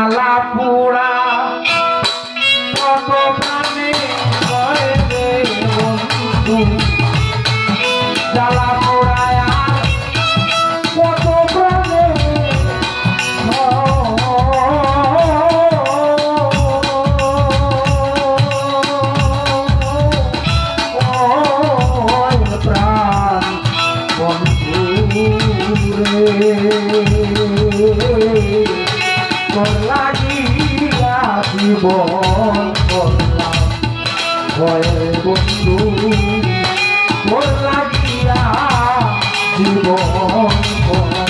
জ্বালা পোড়া কত প্রাণে হয় রে বন্ধু জ্বালা পোড়ায় আর কত প্রাণে প্রাণ বন্ধু রে তোর লাগিয়া জীবন করলাম ভয়ে বন্ধু তোর লাগিয়া জীবন করলাম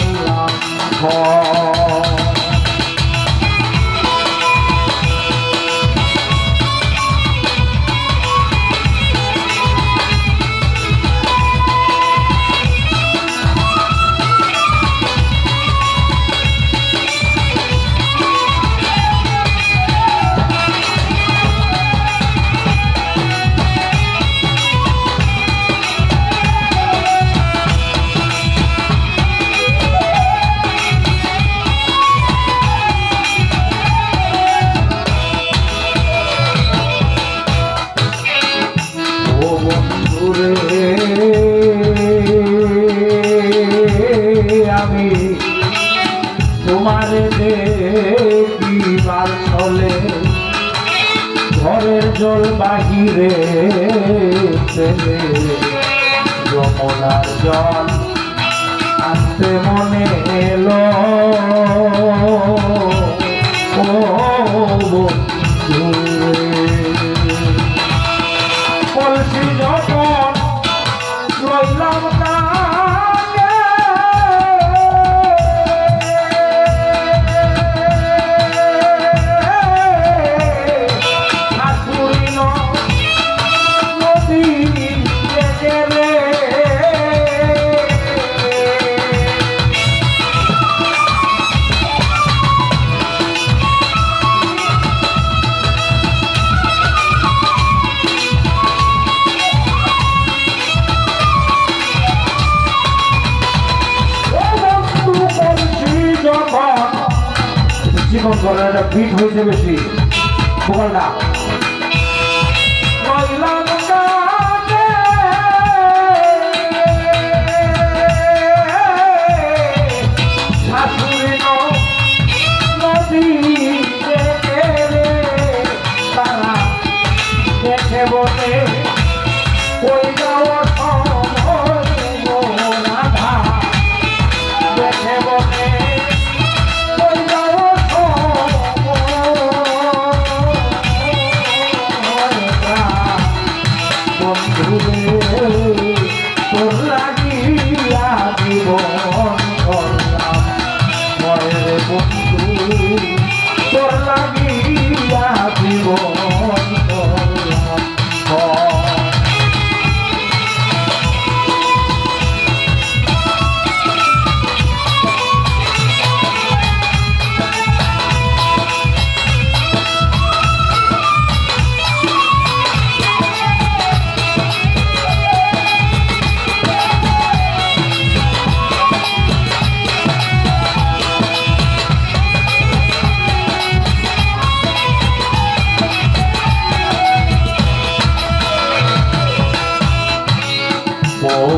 আমি তোমার দেখিবার চলে ঘরের জল বাহিরে ফেলে যমুনার জল আনতে মনে এলো ও বন্ধু কলসি যখন রইলাম জীবন করার একটা ফিট হয়েছে বেশি ভোকালটা তারা দেখে বলে ওই যাওয়া দেখে বলে তোর লাগিয়া জীবন করলাম মরে বন্ধু তোর লাগিয়া জীবন করলাম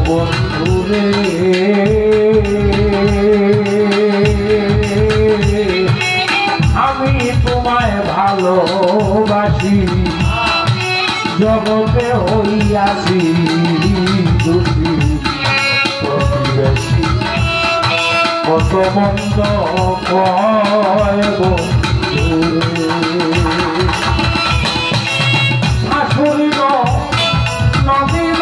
বন্ধুরে আমি তোমায় ভালোবাসি জগতে হইয়াছি দোষী প্রতিবেশী কত মন্দ কয় বন্ধুরে শাশুড়ি নদীব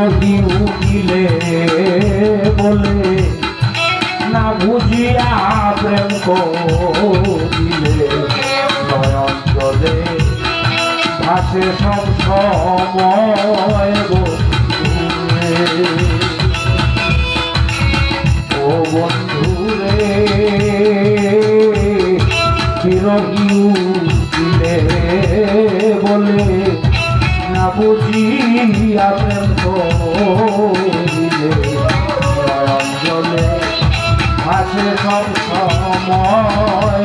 বিরোহী উঠিলে বলে না বুঝিয়া প্রেম করিলে নয়ন জলে ভাসে সব সময় ও বন্ধুরে বিরোহী উঠিলে বলে না বুঝিয়া প্রেম করিলে নয়ন জলে ভাসে সব সময়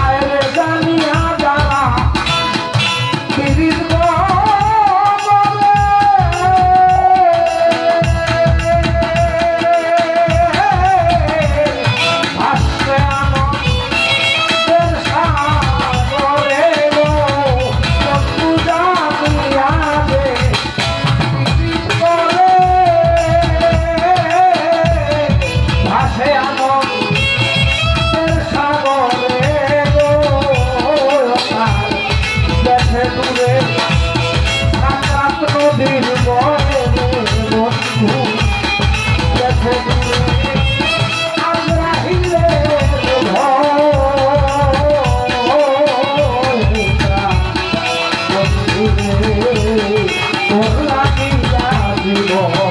আরে জানিয়া যারা পীড়িত Oh